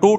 2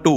2,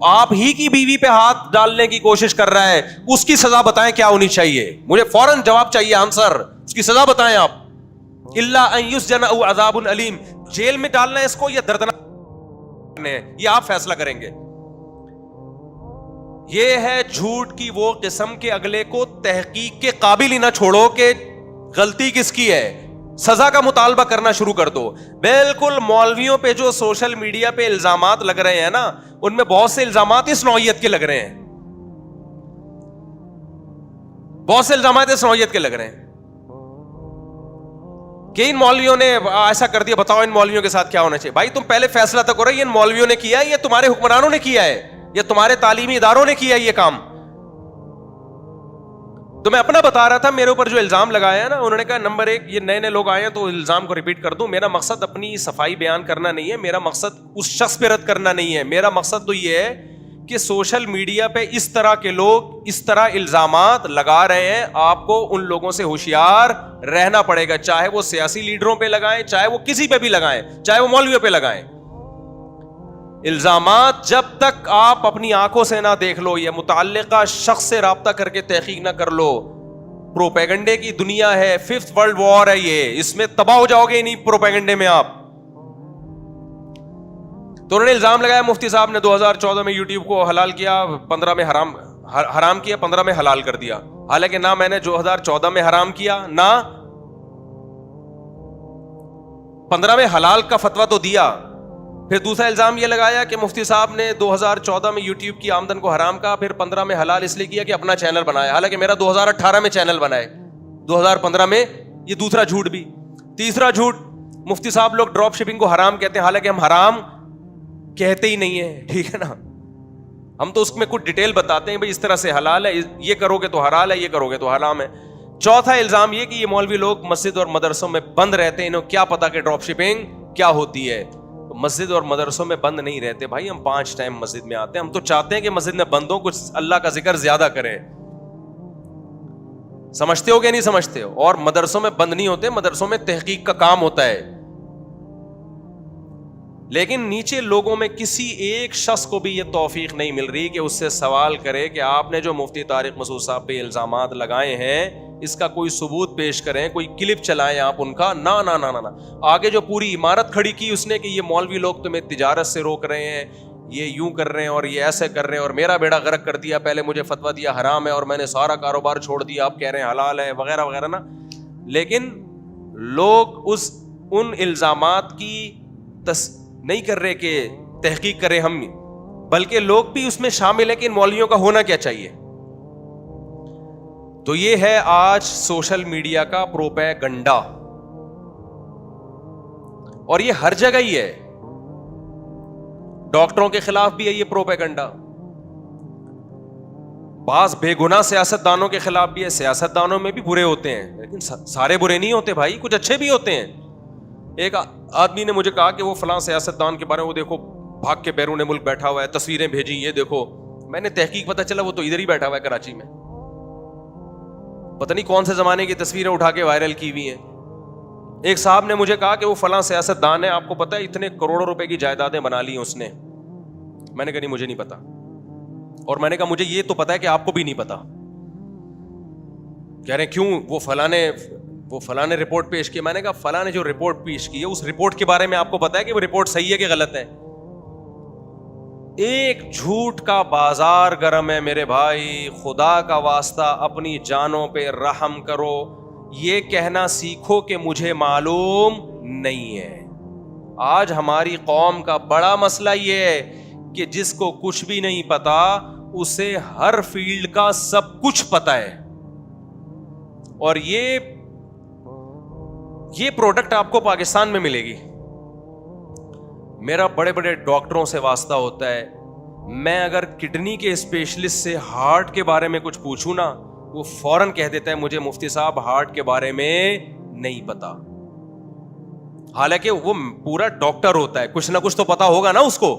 آپ ہی کی بیوی پہ ہاتھ ڈالنے کی کوشش کر رہا ہے, اس کی سزا بتائیں کیا ہونی چاہیے؟ مجھے فوراً جواب چاہیے, آنسر, اس کی سزا بتائیں آپ. الا ان یسجن او عذاب علیم, جیل میں ڈالنا ہے اس کو یا دردناک ہے, یہ آپ فیصلہ کریں گے. یہ ہے جھوٹ کی وہ قسم کے اگلے کو تحقیق کے قابل ہی نہ چھوڑو کہ غلطی کس کی ہے, سزا کا مطالبہ کرنا شروع کر دو. بالکل مولویوں پہ جو سوشل میڈیا پہ الزامات لگ رہے ہیں نا, ان میں بہت سے الزامات اس نوعیت کے لگ رہے ہیں, بہت سے الزامات اس نوعیت کے لگ رہے ہیں کہ ان مولویوں نے ایسا کر دیا, بتاؤ ان مولویوں کے ساتھ کیا ہونا چاہیے. بھائی تم پہلے فیصلہ تو کرو, یہ ان مولویوں نے کیا ہے یا تمہارے حکمرانوں نے کیا ہے یا تمہارے تعلیمی اداروں نے کیا ہے یہ کام؟ تو میں اپنا بتا رہا تھا, میرے اوپر جو الزام لگایا ہے نا, انہوں نے کہا نمبر 1 یہ نئے نئے لوگ آئے ہیں تو الزام کو ریپیٹ کر دوں. میرا مقصد اپنی صفائی بیان کرنا نہیں ہے, میرا مقصد اس شخص پہ رد کرنا نہیں ہے. میرا مقصد تو یہ ہے کہ سوشل میڈیا پہ اس طرح کے لوگ اس طرح الزامات لگا رہے ہیں, آپ کو ان لوگوں سے ہوشیار رہنا پڑے گا, چاہے وہ سیاسی لیڈروں پہ لگائیں, چاہے وہ کسی پہ بھی لگائیں, چاہے وہ مولویوں پہ لگائیں. الزامات جب تک آپ اپنی آنکھوں سے نہ دیکھ لو یا متعلقہ شخص سے رابطہ کر کے تحقیق نہ کر لو, پروپیگنڈے کی دنیا ہے, 5th ورلڈ وار ہے یہ, اس میں تباہ ہو جاؤ گے نہیں پروپیگنڈے میں آپ. تو انہوں نے الزام لگایا مفتی صاحب نے 2014 میں یوٹیوب کو حلال کیا, 15 میں حرام کیا, 15 میں حلال کر دیا. حالانکہ نہ میں نے 2014 میں حرام کیا نہ 15 میں حلال کا فتویٰ تو دیا. پھر دوسرا الزام یہ لگایا کہ مفتی صاحب نے 2014 میں یوٹیوب کی آمدن کو حرام کہا, پھر 15 میں حلال اس لیے کیا کہ اپنا چینل بنایا. حالانکہ میرا 2018 میں چینل بنائے, 2015 میں. یہ دوسرا جھوٹ بھی. تیسرا جھوٹ, مفتی صاحب لوگ ڈراپ شپنگ کو حرام کہتے ہیں, حالانکہ ہم حرام کہتے ہی نہیں ہیں, ٹھیک ہے نا. ہم تو اس میں کچھ ڈیٹیل بتاتے ہیں, بھائی اس طرح سے حلال ہے, یہ کرو گے تو حلال ہے, یہ کرو گے تو حرام ہے. چوتھا الزام یہ کہ یہ مولوی لوگ مسجد اور مدرسوں میں بند رہتے ہیں, انہوں کیا پتا کہ ڈراپ شپنگ کیا ہوتی ہے. مسجد اور مدرسوں میں بند نہیں رہتے بھائی, ہم 5 ٹائم مسجد میں آتے ہیں. ہم تو چاہتے ہیں کہ مسجد میں بند ہو, کچھ اللہ کا ذکر زیادہ کریں. سمجھتے ہو کہ نہیں سمجھتے ہو؟ اور مدرسوں میں بند نہیں ہوتے, مدرسوں میں تحقیق کا کام ہوتا ہے. لیکن نیچے لوگوں میں کسی ایک شخص کو بھی یہ توفیق نہیں مل رہی کہ اس سے سوال کرے کہ آپ نے جو مفتی طارق مسعود صاحب پہ الزامات لگائے ہیں اس کا کوئی ثبوت پیش کریں, کوئی کلپ چلائیں آپ ان کا. نہ نہ نہ نہ. آگے جو پوری عمارت کھڑی کی اس نے کہ یہ مولوی لوگ تمہیں تجارت سے روک رہے ہیں, یہ یوں کر رہے ہیں اور یہ ایسے کر رہے ہیں, اور میرا بیڑا غرق کر دیا, پہلے مجھے فتویٰ دیا حرام ہے اور میں نے سارا کاروبار چھوڑ دیا, آپ کہہ رہے ہیں حلال ہے, وغیرہ وغیرہ نا. لیکن لوگ ان الزامات کی نہیں کر رہے کہ تحقیق کریں ہم, بلکہ لوگ بھی اس میں شامل ہیں کہ ان مولویوں کا ہونا کیا چاہیے. تو یہ ہے آج سوشل میڈیا کا پروپیگنڈا, اور یہ ہر جگہ ہی ہے. ڈاکٹروں کے خلاف بھی ہے یہ پروپیگنڈا, بعض بے گناہ سیاست دانوں کے خلاف بھی ہے. سیاست دانوں میں بھی برے ہوتے ہیں, لیکن سارے برے نہیں ہوتے بھائی, کچھ اچھے بھی ہوتے ہیں. ایک آدمی نے مجھے کہا کہ وہ فلاں سیاست دان کے بارے میں, وہ دیکھو بھاگ کے بیرون ملک بیٹھا ہوا ہے, تصویریں بھیجی, یہ دیکھو. میں نے تحقیق پتا چلا وہ تو ادھر ہی بیٹھا ہوا ہے کراچی میں, پتہ نہیں کون سے زمانے کی تصویریں اٹھا کے وائرل کی ہوئی ہیں. ایک صاحب نے مجھے کہا کہ وہ فلاں سیاست دان ہے, آپ کو پتا ہے اتنے کروڑوں روپے کی جائیدادیں بنا لی ہیں اس نے. میں نے کہا نہیں مجھے نہیں پتا, اور میں نے کہا مجھے یہ تو پتا ہے کہ آپ کو بھی نہیں پتا. کہہ رہے کیوں؟ وہ فلاں نے رپورٹ پیش کی. میں نے کہا فلاں نے جو رپورٹ پیش کی ہے اس رپورٹ کے بارے میں آپ کو پتا ہے کہ وہ رپورٹ صحیح ہے کہ غلط ہے؟ ایک جھوٹ کا بازار گرم ہے میرے بھائی. خدا کا واسطہ اپنی جانوں پہ رحم کرو, یہ کہنا سیکھو کہ مجھے معلوم نہیں ہے. آج ہماری قوم کا بڑا مسئلہ یہ ہے کہ جس کو کچھ بھی نہیں پتا اسے ہر فیلڈ کا سب کچھ پتا ہے, اور یہ پروڈکٹ آپ کو پاکستان میں ملے گی. میرا بڑے بڑے ڈاکٹروں سے واسطہ ہوتا ہے, میں اگر کڈنی کے اسپیشلسٹ سے ہارٹ کے بارے میں کچھ پوچھوں نا, وہ فوراً کہہ دیتا ہے مجھے مفتی صاحب ہارٹ کے بارے میں نہیں پتا. حالانکہ وہ پورا ڈاکٹر ہوتا ہے, کچھ نہ کچھ تو پتا ہوگا نا اس کو.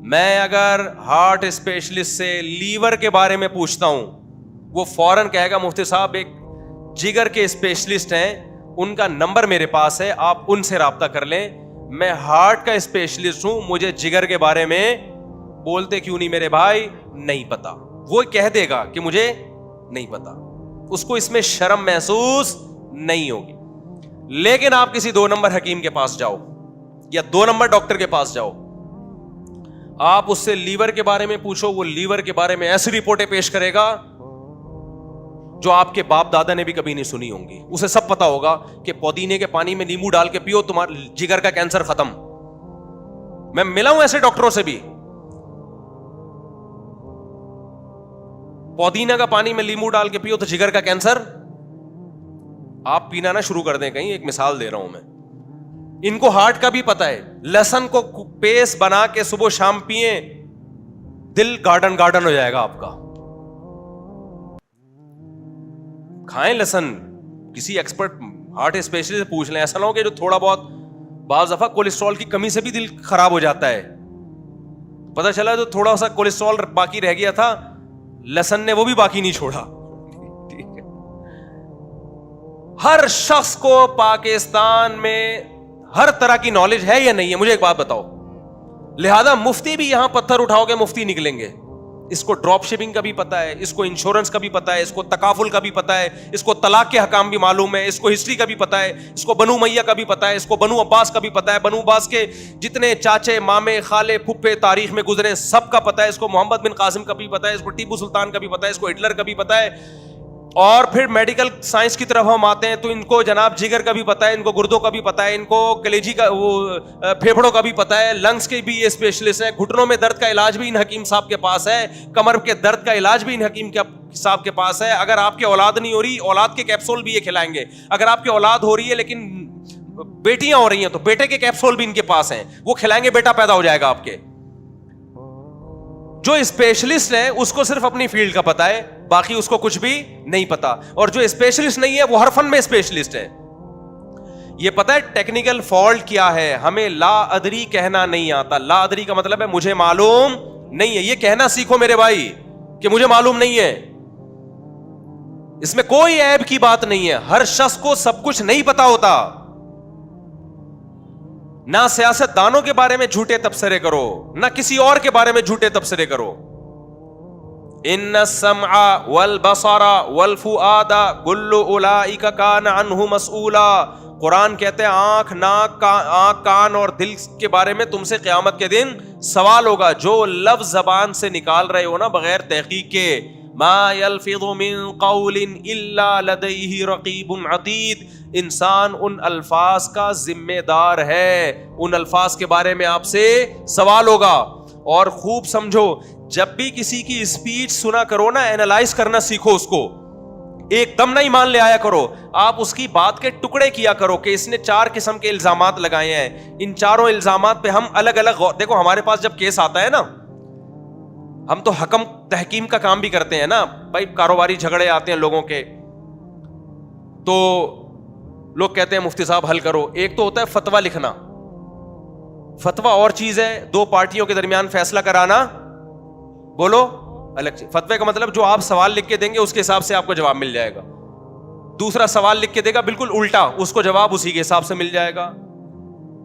میں اگر ہارٹ اسپیشلسٹ سے لیور کے بارے میں پوچھتا ہوں, وہ فوراً کہے گا مفتی صاحب ایک جگر کے اسپیشلسٹ ہیں, ان کا نمبر میرے پاس ہے, آپ ان سے رابطہ کر لیں. میں ہارٹ کا اسپیشلسٹ ہوں, مجھے جگر کے بارے میں بولتے کیوں نہیں میرے بھائی؟ نہیں پتا. وہ کہہ دے گا کہ مجھے نہیں پتا, اس کو اس میں شرم محسوس نہیں ہوگی. لیکن آپ کسی 2 نمبر حکیم کے پاس جاؤ یا 2 نمبر ڈاکٹر کے پاس جاؤ, آپ اس سے لیور کے بارے میں پوچھو, وہ لیور کے بارے میں ایسی رپورٹیں پیش کرے گا جو آپ کے باپ دادا نے بھی کبھی نہیں سنی ہوں گی. اسے سب پتا ہوگا کہ پودینے کے پانی میں نیمبو ڈال کے پیو, تمہارا جگر کا کینسر ختم. میں ملا ہوں ایسے ڈاکٹروں سے بھی, پودینے کا پانی میں لیمبو ڈال کے پیو تو جگر کا کینسر. آپ پینا نہ شروع کر دیں کہیں, ایک مثال دے رہا ہوں میں. ان کو ہارٹ کا بھی پتا ہے, لہسن کو پیسٹ بنا کے صبح شام پیئیں, دل گارڈن گارڈن ہو جائے گا آپ کا. کھائیں لہسن, کسی ایکسپرٹ ہارٹ اسپیشلسٹ سے پوچھ لیں. ایسا نہ ہو کہ جو تھوڑا بہت بعض دفعہ کولیسٹرول کی کمی سے بھی دل خراب ہو جاتا ہے. پتہ چلا جو تھوڑا سا کولیسٹرول باقی رہ گیا تھا, لہسن نے وہ بھی باقی نہیں چھوڑا. ٹھیک ہے, ہر شخص کو پاکستان میں ہر طرح کی نالج ہے یا نہیں ہے؟ مجھے ایک بات بتاؤ. لہذا مفتی بھی یہاں پتھر اٹھاؤ گے مفتی نکلیں گے. اس کو ڈراپ شپنگ کا بھی پتا ہے, اس کو انشورنس کا بھی پتا ہے, اس کو تکافل کا بھی پتا ہے, اس کو طلاق کے حکام بھی معلوم ہے, اس کو ہسٹری کا بھی پتا ہے, اس کو بنو امیہ کا بھی پتا ہے, اس کو بنو عباس کا بھی پتا ہے, بنو عباس کے جتنے چاچے مامے خالے پھپھے تاریخ میں گزرے سب کا پتا ہے, اس کو محمد بن قاسم کا بھی پتا ہے, اس کو ٹیپو سلطان کا بھی پتا ہے, اس کو ہٹلر کا بھی پتا ہے. اور پھر میڈیکل سائنس کی طرف ہم آتے ہیں تو ان کو جناب جگر کا بھی پتا ہے, ان کو گردوں کا بھی پتا ہے, ان کو کلیجی کا وہ پھیپھڑوں کا بھی پتا ہے, لنگس کے بھی یہ اسپیشلسٹ ہیں, گھٹنوں میں درد کا علاج بھی ان حکیم صاحب کے پاس ہے, کمر کے درد کا علاج بھی ان حکیم صاحب کے پاس ہے. اگر آپ کی اولاد نہیں ہو رہی, اولاد کے کیپسول بھی یہ کھلائیں گے. اگر آپ کی اولاد ہو رہی ہے لیکن بیٹیاں ہو رہی ہیں تو بیٹے کے کیپسول بھی ان کے پاس ہیں, وہ کھلائیں گے, بیٹا پیدا ہو جائے گا آپ کے. جو اسپیشلسٹ ہے اس کو صرف اپنی فیلڈ کا پتا ہے, باقی اس کو کچھ بھی نہیں پتا. اور جو اسپیشلسٹ نہیں ہے وہ ہر فن میں اسپیشلسٹ ہے. یہ پتا ہے ٹیکنیکل فالٹ کیا ہے؟ ہمیں لا ادری کہنا نہیں آتا. لا ادری کا مطلب ہے مجھے معلوم نہیں ہے. یہ کہنا سیکھو میرے بھائی کہ مجھے معلوم نہیں ہے. اس میں کوئی عیب کی بات نہیں ہے. ہر شخص کو سب کچھ نہیں پتا ہوتا. نہ سیاست دانوں کے بارے میں جھوٹے تبصرے کرو, نہ کسی اور کے بارے میں جھوٹے تبصرے کرو. ان السمع والبصر والفؤاد كل اولئک کان عنہ مسئولا. قرآن کہتے ہیں آنکھ ناک کان اور دل کے بارے میں تم سے قیامت کے دن سوال ہوگا. جو لفظ زبان سے نکال رہے ہو نا بغیر تحقیق کے, ما یلفظ من قول الا لدیہ رقیب عتید, انسان ان الفاظ کا ذمہ دار ہے. ان الفاظ کے بارے میں آپ سے سوال ہوگا. اور خوب سمجھو, جب بھی کسی کی اسپیچ سنا کرو نا, اینالائز کرنا سیکھو اس کو. ایک دم نہ ایمان لے آیا کرو, آپ اس کی بات کے ٹکڑے کیا کرو کہ اس نے 4 قسم کے الزامات لگائے ہیں, ان چاروں الزامات پہ ہم الگ الگ دیکھو. ہمارے پاس جب کیس آتا ہے نا, ہم تو حکم تحکیم کا کام بھی کرتے ہیں نا بھائی. کاروباری جھگڑے آتے ہیں لوگوں کے تو لوگ کہتے ہیں مفتی صاحب حل کرو. ایک تو ہوتا ہے فتویٰ لکھنا, فتویٰ اور چیز ہے, 2 پارٹیوں کے درمیان فیصلہ کرانا, بولو الگ چیز. فتوے کا مطلب جو آپ سوال لکھ کے دیں گے اس کے حساب سے آپ کو جواب مل جائے گا. دوسرا سوال لکھ کے دے گا بالکل الٹا, اس کو جواب اسی کے حساب سے مل جائے گا.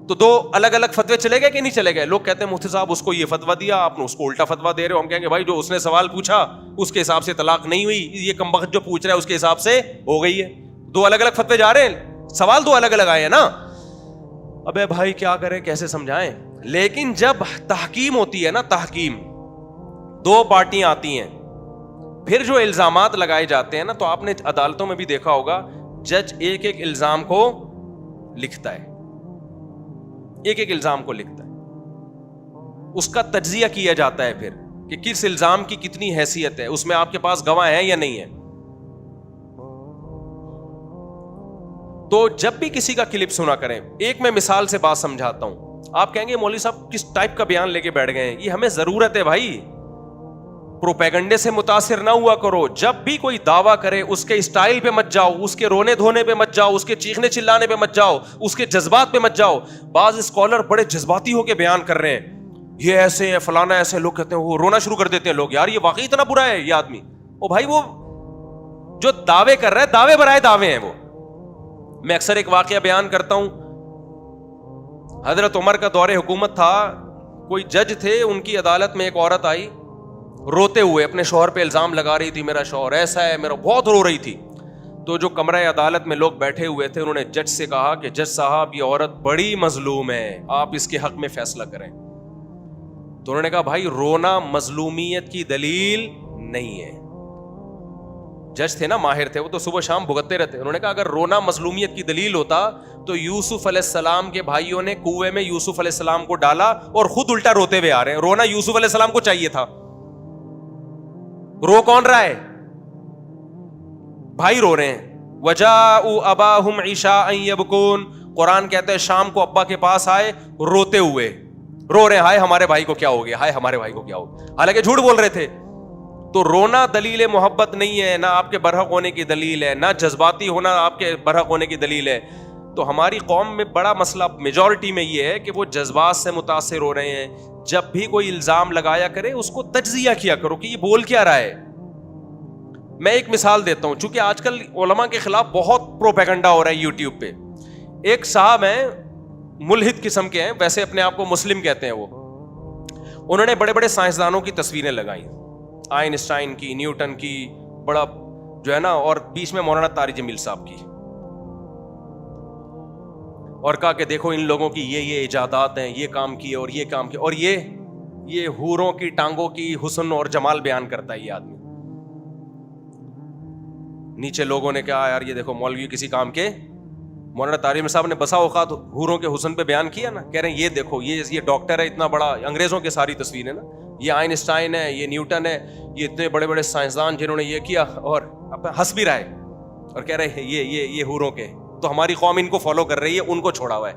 تو 2 الگ الگ فتوے چلے گئے کہ نہیں چلے گئے؟ لوگ کہتے ہیں مفتی صاحب اس کو یہ فتویٰ دیا, آپ نے اس کو الٹا فتویٰ دے رہے ہو. ہم کہیں گے بھائی جو اس نے سوال پوچھا اس کے حساب سے طلاق نہیں ہوئی, یہ کمبخت جو پوچھ رہا ہے اس کے حساب سے ہو گئی ہے. 2 الگ الگ فتوے جا رہے ہیں, سوال 2 الگ الگ آئے ہیں نا. ابے بھائی کیا کریں, کیسے سمجھائیں؟ لیکن جب تحکیم ہوتی ہے نا, تحکیم 2 پارٹیاں آتی ہیں, پھر جو الزامات لگائے جاتے ہیں نا, تو آپ نے عدالتوں میں بھی دیکھا ہوگا جج ایک ایک الزام کو لکھتا ہے, ایک ایک الزام کو لکھتا ہے, اس کا تجزیہ کیا جاتا ہے پھر کہ کس الزام کی کتنی حیثیت ہے, اس میں آپ کے پاس گواہ ہیں یا نہیں ہے. تو جب بھی کسی کا کلپ سنا کریں, ایک میں مثال سے بات سمجھاتا ہوں. آپ کہیں گے مولوی صاحب کس ٹائپ کا بیان لے کے بیٹھ گئے ہیں, یہ ہمیں ضرورت ہے بھائی. پروپیگنڈے سے متاثر نہ ہوا کرو. جب بھی کوئی دعویٰ کرے اس کے اسٹائل پہ مت جاؤ, اس کے رونے دھونے پہ مت جاؤ, اس کے چیخنے چلانے پہ مت جاؤ, اس کے جذبات پہ مت جاؤ. بعض اسکالر بڑے جذباتی ہو کے بیان کر رہے ہیں, یہ ایسے ہیں فلانا ایسے, لوگ کہتے ہیں وہ رونا شروع کر دیتے ہیں لوگ, یار یہ واقعی اتنا برا ہے یہ آدمی. او بھائی وہ جو دعوے کر رہا ہے دعوے برائے دعوے ہیں وہ. میں اکثر ایک واقعہ بیان کرتا ہوں. حضرت عمر کا دور حکومت تھا, کوئی جج تھے, ان کی عدالت میں ایک عورت آئی روتے ہوئے, اپنے شوہر پہ الزام لگا رہی تھی میرا شوہر ایسا ہے, میرا, بہت رو رہی تھی. تو جو کمرہ عدالت میں لوگ بیٹھے ہوئے تھے انہوں نے جج سے کہا کہ جج صاحب یہ عورت بڑی مظلوم ہے, آپ اس کے حق میں فیصلہ کریں. تو انہوں نے کہا بھائی رونا مظلومیت کی دلیل نہیں ہے. جج تھے نا, ماہر تھے, وہ تو صبح شام بھگتتے رہتے. انہوں نے کہا اگر رونا مظلومیت کی دلیل ہوتا تو یوسف علیہ السلام کے بھائیوں نے کنویں میں یوسف علیہ السلام کو ڈالا اور خود الٹا روتے ہوئے آ رہے ہیں. رونا یوسف علیہ السلام کو چاہیے تھا, رو کون رہا ہے؟ بھائی رو رہے ہیں. وجاءوا اباہم عشاء یبکون, قرآن کہتا ہے شام کو ابا کے پاس آئے روتے ہوئے, رو رہے ہیں ہائے ہمارے بھائی کو کیا ہو گیا, ہائے ہمارے بھائی کو کیا ہو گیا, حالانکہ جھوٹ بول رہے تھے. تو رونا دلیل محبت نہیں ہے, نہ آپ کے برحق ہونے کی دلیل ہے, نہ جذباتی ہونا آپ کے برحق ہونے کی دلیل ہے. تو ہماری قوم میں بڑا مسئلہ میجورٹی میں یہ ہے کہ وہ جذبات سے متاثر ہو رہے ہیں. جب بھی کوئی الزام لگایا کرے اس کو تجزیہ کیا کرو کہ یہ بول کیا رہا ہے. میں ایک مثال دیتا ہوں, چونکہ آج کل علماء کے خلاف بہت پروپیگنڈا ہو رہا ہے یوٹیوب پہ. ایک صاحب ہیں ملحد قسم کے ہیں, ویسے اپنے آپ کو مسلم کہتے ہیں, وہ انہوں نے بڑے بڑے سائنسدانوں کی تصویریں لگائیں, آئنسٹائن کی, نیوٹن کی, بڑا جو ہے نا, اور بیچ میں مولانا طارق جمیل صاحب کی, اور کہا کہ دیکھو ان لوگوں کی یہ ایجادات ہیں, یہ کام کیے اور یہ کام کیے, اور یہ حوروں کی ٹانگوں کی حسن اور جمال بیان کرتا ہے یہ آدمی. نیچے لوگوں نے کہا یار یہ دیکھو مولوی کسی کام کے. مولانا طارق جمیل صاحب نے بسا اوقات حوروں کے حسن پہ بیان کیا نا, کہہ رہے ہیں یہ دیکھو یہ ڈاکٹر ہے اتنا بڑا, انگریزوں کے ساری تصویریں نا, یہ آئنسٹائن ہے, یہ نیوٹن ہے, یہ اتنے بڑے بڑے سائنسدان جنہوں نے یہ کیا, اور ہنس بھی رہا ہے اور کہہ رہے ہیں یہ حوروں کے. تو ہماری قوم ان کو فالو کر رہی ہے, ان کو چھوڑا ہوا ہے.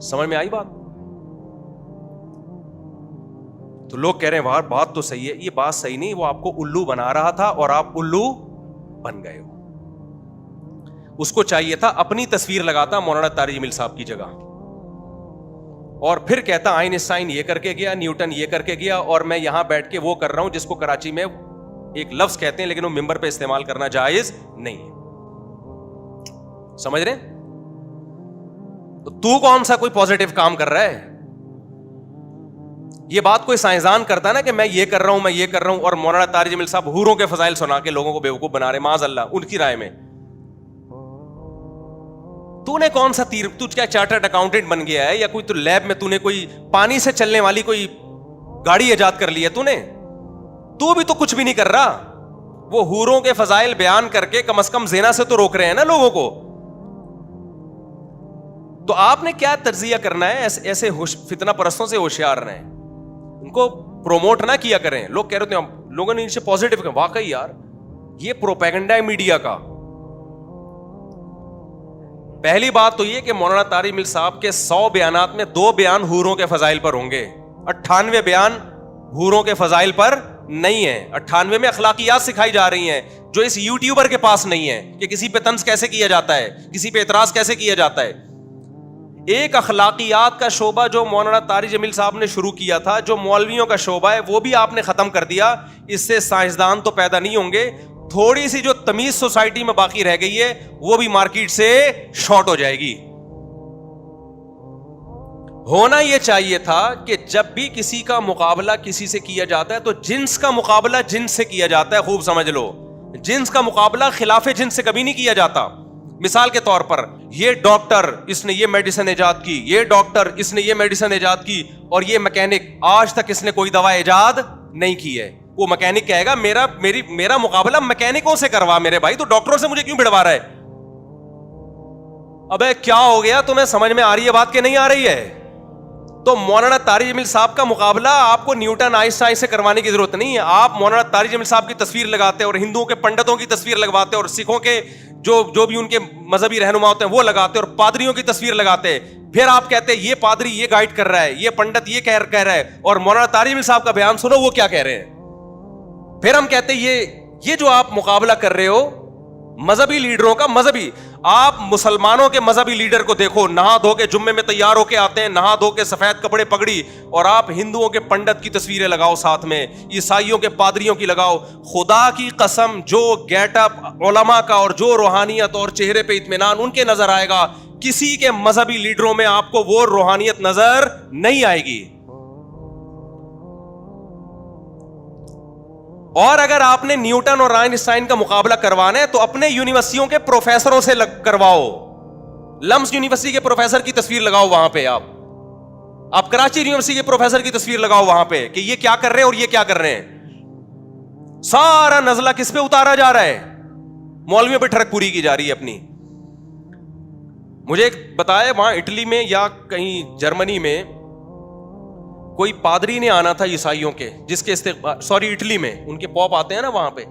سمجھ میں آئی بات؟ تو لوگ کہہ رہے ہیں بات تو صحیح ہے. یہ بات صحیح نہیں, وہ آپ کو الو بنا رہا تھا اور آپ الو بن گئے ہو. اس کو چاہیے تھا اپنی تصویر لگاتا مولانا طارق جمیل صاحب کی جگہ, اور پھر کہتا آئنسٹائن یہ کر کے گیا, نیوٹن یہ کر کے گیا, اور میں یہاں بیٹھ کے وہ کر رہا ہوں جس کو کراچی میں ایک لفظ کہتے ہیں لیکن وہ ممبر پہ استعمال کرنا جائز نہیں ہے. سمجھ رہے ہیں؟ تو کون سا کوئی پازیٹیو کام کر رہا ہے؟ یہ بات کوئی سائنسدان کرتا ہے نا کہ میں یہ کر رہا ہوں, میں یہ کر رہا ہوں, اور مولانا طارق جمیل صاحب حوروں کے فضائل سنا کے لوگوں کو بیوقوف بنا رہے, معاذ اللہ ان کی رائے میں. تو نے کون سا تیر, تو کیا چارٹرڈ اکاؤنٹنٹ بن گیا ہے, یا کوئی تو لیب میں تو نے کوئی پانی سے چلنے والی کوئی گاڑی ایجاد کر لی ہے تو نے؟ تو بھی تو کچھ بھی نہیں کر رہا. وہ حوروں کے فضائل بیان کر کے کم از کم زنا سے تو روک رہے ہیں نا لوگوں کو. تو آپ نے کیا تجزیہ کرنا ہے؟ ایسے فتنہ پرستوں سے ہوشیار رہیں, ان کو پروموٹ نہ کیا کریں. لوگ کہہ رہے ہیں لوگوں نے ان سے پازیٹیو کہا, واقعی یار یہ پروپیگنڈا ہے میڈیا کا. پہلی بات تو یہ کہ مولانا طارق جمیل صاحب کے 100 بیانات میں 2 بیان حوروں کے فضائل پر ہوں گے, 98 بیان حوروں کے فضائل پر نہیں ہے. 98 میں اخلاقیات سکھائی جا رہی ہیں جو اس یوٹیوبر کے پاس نہیں ہے, کہ کسی پہ طنز کیسے کیا جاتا ہے, کسی پہ اعتراض کیسے کیا جاتا ہے. ایک اخلاقیات کا شعبہ جو مولانا طارق جمیل صاحب نے شروع کیا تھا, جو مولویوں کا شعبہ ہے, وہ بھی آپ نے ختم کر دیا. اس سے سائنسدان تو پیدا نہیں ہوں گے, تھوڑی سی جو تمیز سوسائٹی میں باقی رہ گئی ہے وہ بھی مارکیٹ سے شارٹ ہو جائے گی. ہونا یہ چاہیے تھا کہ جب بھی کسی کا مقابلہ کسی سے کیا جاتا ہے تو جنس کا مقابلہ جنس سے کیا جاتا ہے. خوب سمجھ لو, جنس کا مقابلہ خلاف جنس سے کبھی نہیں کیا جاتا. مثال کے طور پر یہ ڈاکٹر اس نے یہ میڈیسن ایجاد کی, یہ ڈاکٹر اس نے یہ میڈیسن ایجاد کی, اور یہ میکینک آج تک اس نے کوئی دوا ایجاد نہیں کی ہے. وہ میکینک کہے گا میرا مقابلہ میکینکوں سے کروا میرے بھائی, تو ڈاکٹروں سے مجھے کیوں بھڑوا رہا ہے؟ ابے کیا ہو گیا تمہیں؟ سمجھ میں آ رہی ہے بات کہ نہیں آ رہی ہے؟ تو مولانا طارق جمیل صاحب کا مقابلہ آپ کو نیوٹن آئنسٹائن سے کروانے کی ضرورت نہیں ہے. آپ مولانا طارق جمیل صاحب کی تصویر لگاتے اور ہندوؤں کے پنڈتوں کی تصویر لگواتے اور سکھوں کے جو بھی ان کے مذہبی رہنما ہوتے ہیں وہ لگاتے اور پادریوں کی تصویر لگاتے. پھر آپ کہتے ہیں یہ پادری یہ گائیڈ کر رہا ہے, یہ پنڈت یہ کہہ رہا ہے, اور مولانا طارق جمیل صاحب کا بیان سنو وہ کیا کہہ رہے ہیں. پھر ہم کہتے ہیں یہ جو آپ مقابلہ کر رہے ہو مذہبی لیڈروں کا, مذہبی, آپ مسلمانوں کے مذہبی لیڈر کو دیکھو, نہا دھو کے جمعے میں تیار ہو کے آتے ہیں, نہا دھو کے سفید کپڑے پگڑی, اور آپ ہندوؤں کے پنڈت کی تصویریں لگاؤ ساتھ میں, عیسائیوں کے پادریوں کی لگاؤ. خدا کی قسم جو گیٹ اپ علماء کا اور جو روحانیت اور چہرے پہ اطمینان ان کے نظر آئے گا, کسی کے مذہبی لیڈروں میں آپ کو وہ روحانیت نظر نہیں آئے گی. اور اگر آپ نے نیوٹن اور آئنسٹائن کا مقابلہ کروانا ہے تو اپنے یونیورسٹیوں کے پروفیسروں سے کرواؤ. لمس یونیورسٹی کے پروفیسر کی تصویر لگاؤ وہاں پہ, آپ کراچی یونیورسٹی کے پروفیسر کی تصویر لگاؤ وہاں پہ کہ یہ کیا کر رہے ہیں اور یہ کیا کر رہے ہیں. سارا نزلہ کس پہ اتارا جا رہا ہے؟ مولویوں پہ ٹھڑک پوری کی جا رہی ہے اپنی. مجھے ایک بتایا وہاں اٹلی میں یا کہیں جرمنی میں کوئی پادری نے آنا تھا عیسائیوں کے, جس کے اٹلی میں ان کے پوپ آتے ہیں نا وہاں پہ.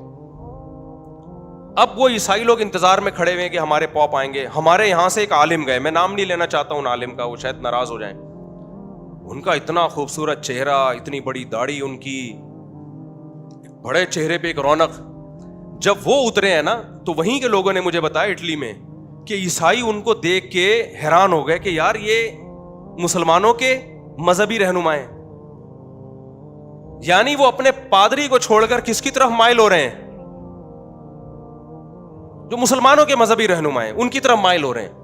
اب وہ عیسائی لوگ انتظار میں کھڑے ہوئے کہ ہمارے پوپ آئیں گے. ہمارے یہاں سے ایک عالم گئے, میں نام نہیں لینا چاہتا ہوں عالم کا, وہ شاید ناراض ہو جائیں. ان کا اتنا خوبصورت چہرہ, اتنی بڑی داڑھی ان کی, بڑے چہرے پہ ایک رونق. جب وہ اترے ہیں نا تو وہیں کے لوگوں نے مجھے بتایا اٹلی میں کہ عیسائی ان کو دیکھ کے حیران ہو گئے کہ یار یہ مسلمانوں کے مذہبی رہنما ہیں. یعنی وہ اپنے پادری کو چھوڑ کر کس کی طرف مائل ہو رہے ہیں؟ جو مسلمانوں کے مذہبی رہنما ہیں ان کی طرف مائل ہو رہے ہیں.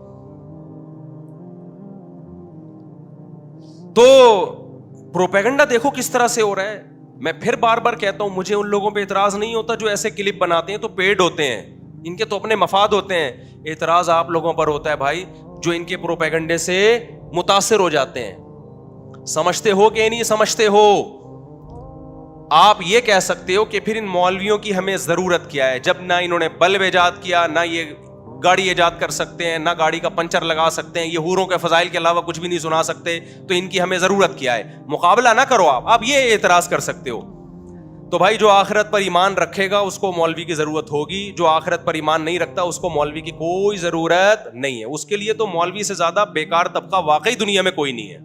تو پروپیگنڈا دیکھو کس طرح سے ہو رہا ہے. میں پھر بار بار کہتا ہوں, مجھے ان لوگوں پہ اعتراض نہیں ہوتا جو ایسے کلپ بناتے ہیں, تو پیڈ ہوتے ہیں, ان کے تو اپنے مفاد ہوتے ہیں. اعتراض آپ لوگوں پر ہوتا ہے بھائی جو ان کے پروپیگنڈے سے متاثر ہو جاتے ہیں. سمجھتے ہو کہ نہیں سمجھتے ہو؟ آپ یہ کہہ سکتے ہو کہ پھر ان مولویوں کی ہمیں ضرورت کیا ہے, جب نہ انہوں نے بلب ایجاد کیا, نہ یہ گاڑی ایجاد کر سکتے ہیں, نہ گاڑی کا پنچر لگا سکتے ہیں, یہ حوروں کے فضائل کے علاوہ کچھ بھی نہیں سنا سکتے, تو ان کی ہمیں ضرورت کیا ہے؟ مقابلہ نہ کرو آپ یہ اعتراض کر سکتے ہو. تو بھائی جو آخرت پر ایمان رکھے گا اس کو مولوی کی ضرورت ہوگی, جو آخرت پر ایمان نہیں رکھتا اس کو مولوی کی کوئی ضرورت نہیں ہے. اس کے لیے تو مولوی سے زیادہ بیکار طبقہ واقعی دنیا میں کوئی نہیں ہے.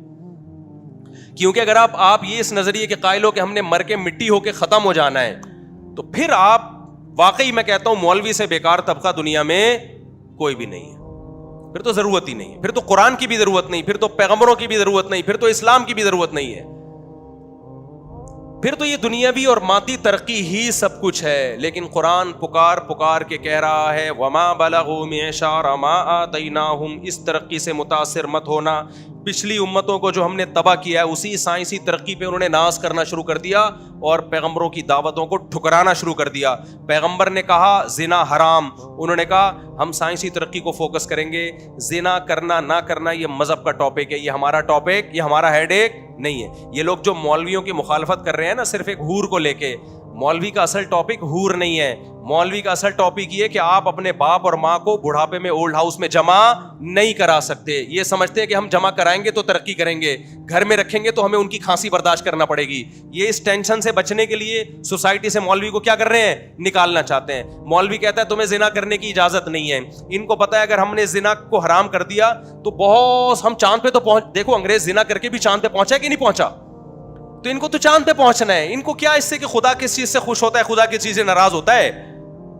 کیونکہ اگر آپ یہ اس نظریے کے قائل ہو کہ ہم نے مر کے مٹی ہو کے ختم ہو جانا ہے, تو پھر آپ واقعی میں کہتا ہوں مولوی سے بیکار طبقہ دنیا میں کوئی بھی نہیں ہے. پھر تو ضرورت ہی نہیں ہے, پھر تو قرآن کی بھی ضرورت نہیں, پھر تو پیغمبروں کی بھی ضرورت نہیں, پھر تو اسلام کی بھی ضرورت نہیں ہے. پھر تو یہ دنیاوی اور مادی ترقی ہی سب کچھ ہے. لیکن قرآن پکار کے کہہ رہا ہے وما بلغوا معشار ما آتیناہم, اس ترقی سے متاثر مت ہونا. پچھلی امتوں کو جو ہم نے تباہ کیا ہے اسی سائنسی ترقی پہ انہوں نے ناز کرنا شروع کر دیا اور پیغمبروں کی دعوتوں کو ٹھکرانا شروع کر دیا. پیغمبر نے کہا زنا حرام, انہوں نے کہا ہم سائنسی ترقی کو فوکس کریں گے. زنا کرنا نہ کرنا یہ مذہب کا ٹاپک ہے, یہ ہمارا ٹاپک, یہ ہمارا ہیڈ ایک نہیں ہے. یہ لوگ جو مولویوں کی مخالفت کر رہے ہیں نا صرف ایک حور کو لے کے, مولوی کا اصل ٹاپک حور نہیں ہے. مولوی کا اصل ٹاپک یہ کہ آپ اپنے باپ اور ماں کو بڑھاپے میں اولڈ ہاؤس میں جمع نہیں کرا سکتے. یہ سمجھتے ہیں کہ ہم جمع کرائیں گے تو ترقی کریں گے, گھر میں رکھیں گے تو ہمیں ان کی کھانسی برداشت کرنا پڑے گی. یہ اس ٹینشن سے بچنے کے لیے سوسائٹی سے مولوی کو کیا کر رہے ہیں, نکالنا چاہتے ہیں. مولوی کہتا ہے تمہیں زنا کرنے کی اجازت نہیں ہے. ان کو پتا ہے اگر ہم نے زنا کو حرام کر دیا تو بہت ہم چاند پہ تو پہنچ, دیکھو انگریز زنا کر کے بھی چاند پہ پہنچا کہ نہیں پہنچا, تو ان کو تو چاند پہ پہنچنا ہے. ان کو کیا اس سے کہ خدا کس چیز سے خوش ہوتا ہے, خدا کس چیز سے ناراض ہوتا ہے.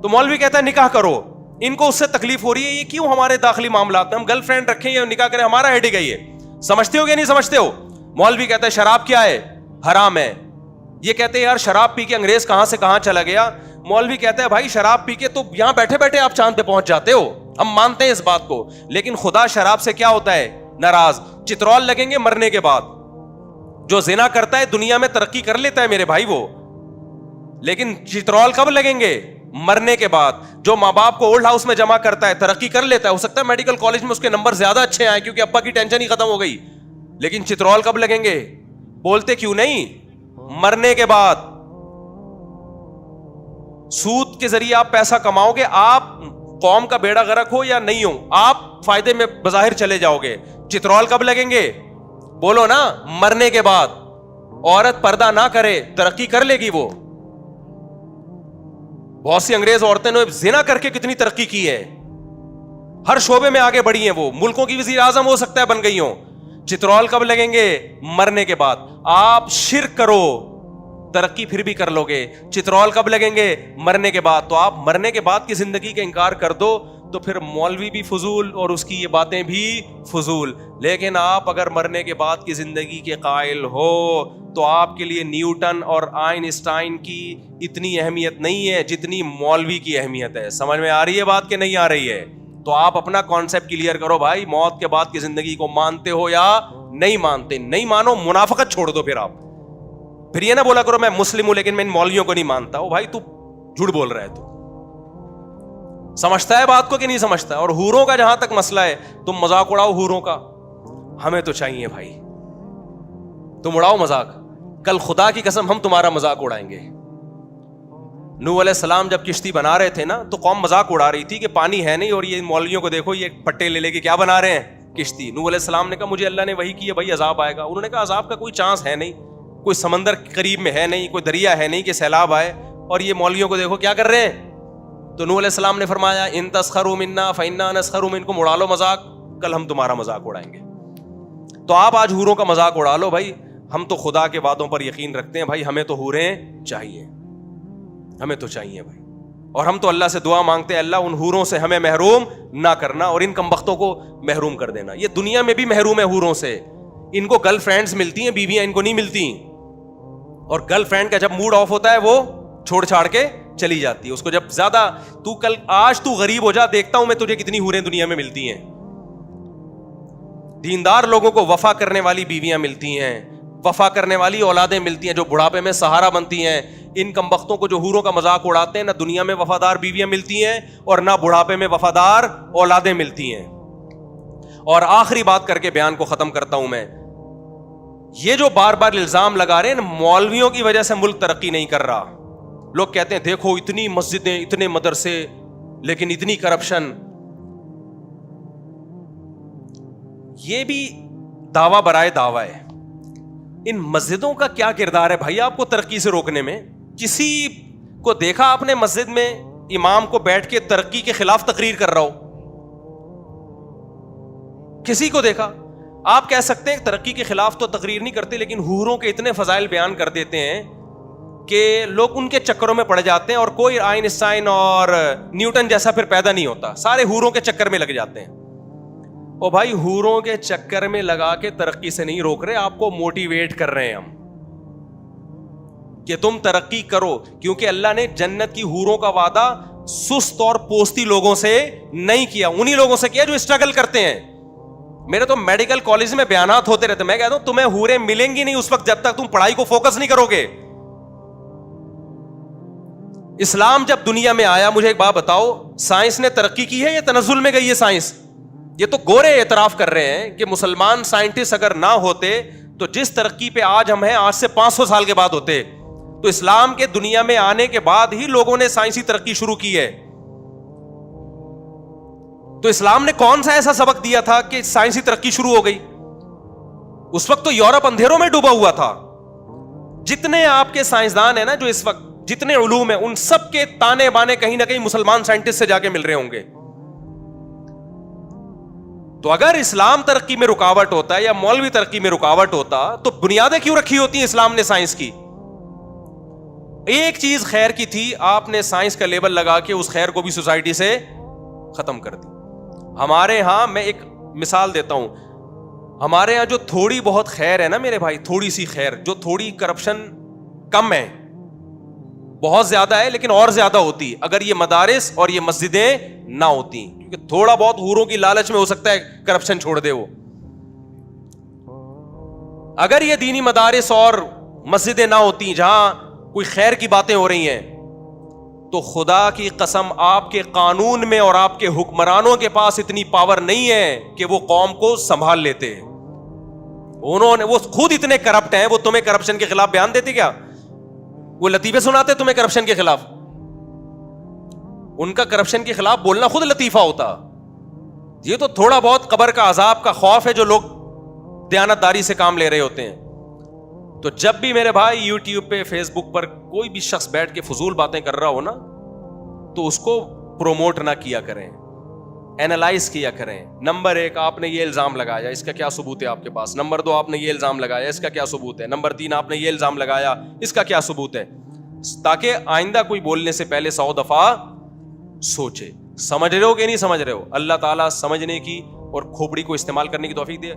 تو مولوی کہتا ہے نکاح کرو, ان کو اس سے تکلیف ہو رہی ہے. یہ کیوں ہمارے داخلی معاملات میں ہم گرل فرینڈ رکھیں یا نکاح کریں, ہمارا ہیڈ گئی ہے. سمجھتے ہو کہ نہیں سمجھتے ہو؟ مولوی کہتا ہے شراب کیا ہے, حرام ہے. یہ کہتے ہیں یار شراب پی کے انگریز کہاں سے کہاں چلا گیا. مولوی کہتا ہے بھائی شراب پی کے تو یہاں بیٹھے بیٹھے آپ چاند پہ پہنچ جاتے ہو, ہم مانتے ہیں اس بات کو, لیکن خدا شراب سے کیا ہوتا ہے, ناراض. چترول لگیں گے مرنے کے بعد. جو زنا کرتا ہے دنیا میں ترقی کر لیتا ہے میرے بھائی وہ, لیکن چترول کب لگیں گے, مرنے کے بعد. جو ماں باپ کو اولڈ ہاؤس میں جمع کرتا ہے ترقی کر لیتا ہے, ہو سکتا ہے میڈیکل کالج میں اس کے نمبر زیادہ اچھے آئے کیونکہ ابا کی ٹینشن ہی ختم ہو گئی, لیکن چترول کب لگیں گے, بولتے کیوں نہیں, مرنے کے بعد. سود کے ذریعے آپ پیسہ کماؤ گے, آپ قوم کا بیڑا غرق ہو یا نہیں ہو, آپ فائدے میں بظاہر چلے جاؤ گے. چترول کب لگیں گے, بولو نا, مرنے کے بعد. عورت پردہ نہ کرے ترقی کر لے گی وہ. بہت سی انگریز عورتیں نے زنا کر کے کتنی ترقی کی ہے, ہر شعبے میں آگے بڑھی ہیں, وہ ملکوں کی وزیر اعظم ہو سکتا ہے بن گئی ہوں. چترول کب لگیں گے, مرنے کے بعد. آپ شرک کرو ترقی پھر بھی کر لو گے. چترول کب لگیں گے, مرنے کے بعد. تو آپ مرنے کے بعد کی زندگی کا انکار کر دو تو پھر مولوی بھی فضول اور اس کی یہ باتیں بھی فضول. لیکن آپ اگر مرنے کے بعد کی زندگی کے قائل ہو تو آپ کے لیے نیوٹن اور آئنسٹائن کی اتنی اہمیت نہیں ہے جتنی مولوی کی اہمیت ہے. سمجھ میں آ رہی ہے بات کہ نہیں آ رہی ہے؟ تو آپ اپنا کانسیپٹ کلیئر کرو بھائی, موت کے بعد کی زندگی کو مانتے ہو یا نہیں مانتے. نہیں مانو منافقت چھوڑ دو, پھر آپ پھر یہ نہ بولا کرو میں مسلم ہوں لیکن میں ان مولویوں کو نہیں مانتا. او بھائی تو جھوٹ بول رہا ہے, تو سمجھتا ہے بات کو کہ نہیں سمجھتا. اور حوروں کا جہاں تک مسئلہ ہے, تم مذاق اڑاؤ حوروں کا, ہمیں تو چاہیے بھائی, تم اڑاؤ مذاق, کل خدا کی قسم ہم تمہارا مذاق اڑائیں گے. نوح علیہ السلام جب کشتی بنا رہے تھے نا, تو قوم مذاق اڑا رہی تھی کہ پانی ہے نہیں اور یہ مولویوں کو دیکھو یہ پٹے لے کے کیا بنا رہے ہیں کشتی. نوح علیہ السلام نے کہا مجھے اللہ نے وحی کی ہے بھائی عذاب آئے گا. انہوں نے کہا عذاب کا کوئی چانس ہے نہیں, کوئی سمندر قریب میں ہے نہیں, کوئی دریا ہے نہیں کہ سیلاب آئے, اور یہ مولویوں کو دیکھو کیا کر رہے ہیں. تو نوح علیہ السلام نے فرمایا ان تسخروا منا فإنا نسخر منکم, اڑا لو مذاق, کل ہم تمہارا مذاق اڑائیں گے. تو آپ آج حوروں کا مذاق اڑا لو بھائی, ہم تو خدا کے وعدوں پر یقین رکھتے ہیں بھائی, ہمیں تو حوریں چاہیے, ہمیں تو چاہیے بھائی. اور ہم تو اللہ سے دعا مانگتے ہیں اللہ ان حوروں سے ہمیں محروم نہ کرنا اور ان کمبختوں کو محروم کر دینا. یہ دنیا میں بھی محروم ہے حوروں سے, ان کو گرل فرینڈز ملتی ہیں, بیویاں ان کو نہیں ملتی, اور گرل فرینڈ کا جب موڈ آف ہوتا ہے وہ چھوڑ چھاڑ کے چلی جاتی ہے اس کو. جب زیادہ تو کل آج تو غریب ہو جا, دیکھتا ہوں میں تجھے کتنی حوریں دنیا میں ملتی ہیں. دیندار لوگوں کو وفا کرنے والی بیویاں ملتی ہیں, وفا کرنے والی اولادیں ملتی ہیں جو بڑھاپے میں سہارا بنتی ہیں. ان کمبختوں کو جو حوروں کا مذاق اڑاتے ہیں, نہ دنیا میں وفادار بیویاں ملتی ہیں اور نہ بڑھاپے میں وفادار اولادیں ملتی ہیں. اور آخری بات کر کے بیان کو ختم کرتا ہوں میں, یہ جو بار بار الزام لگا رہے ہیں مولویوں کی وجہ سے ملک ترقی نہیں کر رہا. لوگ کہتے ہیں دیکھو اتنی مسجدیں, اتنے مدرسے, لیکن اتنی کرپشن. یہ بھی دعویٰ برائے دعویٰ ہے. ان مسجدوں کا کیا کردار ہے بھائی آپ کو ترقی سے روکنے میں؟ کسی کو دیکھا آپ نے مسجد میں امام کو بیٹھ کے ترقی کے خلاف تقریر کر رہا ہو؟ کسی کو دیکھا؟ آپ کہہ سکتے ہیں ترقی کے خلاف تو تقریر نہیں کرتے, لیکن حوروں کے اتنے فضائل بیان کر دیتے ہیں کہ لوگ ان کے چکروں میں پڑ جاتے ہیں, اور کوئی آئنسٹائن اور نیوٹن جیسا پھر پیدا نہیں ہوتا, سارے حوروں کے چکر میں لگ جاتے ہیں. او بھائی حوروں کے چکر میں لگا کے ترقی سے نہیں روک رہے, آپ کو موٹیویٹ کر رہے ہیں ہم کہ تم ترقی کرو, کیونکہ اللہ نے جنت کی حوروں کا وعدہ سست اور پوستی لوگوں سے نہیں کیا, انہی لوگوں سے کیا جو اسٹرگل کرتے ہیں. میرے تو میڈیکل کالج میں بیانات ہوتے رہتے, میں کہتا ہوں تمہیں حوریں ملیں گی نہیں اس وقت جب تک تم پڑھائی کو فوکس نہیں کرو گے. اسلام جب دنیا میں آیا, مجھے ایک بات بتاؤ, سائنس نے ترقی کی ہے یا تنزل میں گئی ہے سائنس؟ یہ تو گورے اعتراف کر رہے ہیں کہ مسلمان سائنٹسٹ اگر نہ ہوتے تو جس ترقی پہ آج ہم ہیں آج سے 500 سال کے بعد ہوتے. تو اسلام کے دنیا میں آنے کے بعد ہی لوگوں نے سائنسی ترقی شروع کی ہے. تو اسلام نے کون سا ایسا سبق دیا تھا کہ سائنسی ترقی شروع ہو گئی؟ اس وقت تو یورپ اندھیروں میں ڈوبا ہوا تھا. جتنے آپ کے سائنسدان ہیں نا جو اس وقت جتنے علوم ہیں, ان سب کے تانے بانے کہیں نہ کہیں مسلمان سائنٹسٹ سے جا کے مل رہے ہوں گے. تو اگر اسلام ترقی میں رکاوٹ ہوتا ہے یا مولوی ترقی میں رکاوٹ ہوتا تو بنیادیں کیوں رکھی ہوتی ہیں اسلام نے سائنس کی؟ ایک چیز خیر کی تھی, آپ نے سائنس کا لیبل لگا کے اس خیر کو بھی سوسائٹی سے ختم کر دی. ہمارے ہاں میں ایک مثال دیتا ہوں, ہمارے ہاں جو تھوڑی بہت خیر ہے نا میرے بھائی, تھوڑی سی خیر, جو تھوڑی کرپشن کم ہے, بہت زیادہ ہے لیکن اور زیادہ ہوتی اگر یہ مدارس اور یہ مسجدیں نہ ہوتی, کیونکہ تھوڑا بہت حوروں کی لالچ میں ہو سکتا ہے کرپشن چھوڑ دے وہ. اگر یہ دینی مدارس اور مسجدیں نہ ہوتی جہاں کوئی خیر کی باتیں ہو رہی ہیں, تو خدا کی قسم آپ کے قانون میں اور آپ کے حکمرانوں کے پاس اتنی پاور نہیں ہے کہ وہ قوم کو سنبھال لیتے. انہوں نے, وہ خود اتنے کرپٹ ہیں, وہ تمہیں کرپشن کے خلاف بیان دیتے کیا؟ وہ لطیفے سناتے تمہیں کرپشن کے خلاف؟ ان کا کرپشن کے خلاف بولنا خود لطیفہ ہوتا. یہ تو تھوڑا بہت قبر کا عذاب کا خوف ہے جو لوگ دیانتداری سے کام لے رہے ہوتے ہیں. تو جب بھی میرے بھائی یوٹیوب پہ فیس بک پر کوئی بھی شخص بیٹھ کے فضول باتیں کر رہا ہو نا, تو اس کو پروموٹ نہ کیا کریں, اینالائز کیا کریں. نمبر 1, آپ نے یہ الزام لگایا, اس کا کیا ثبوت ہے آپ کے پاس؟ نمبر 2, آپ نے یہ الزام لگایا, اس کا کیا ثبوت ہے؟ نمبر 3, آپ نے یہ الزام لگایا, اس کا کیا ثبوت ہے؟ تاکہ آئندہ کوئی بولنے سے پہلے 100 دفعہ سوچے. سمجھ رہے ہو کہ نہیں سمجھ رہے ہو؟ اللہ تعالیٰ سمجھنے کی اور کھوپڑی کو استعمال کرنے کی توفیق دے.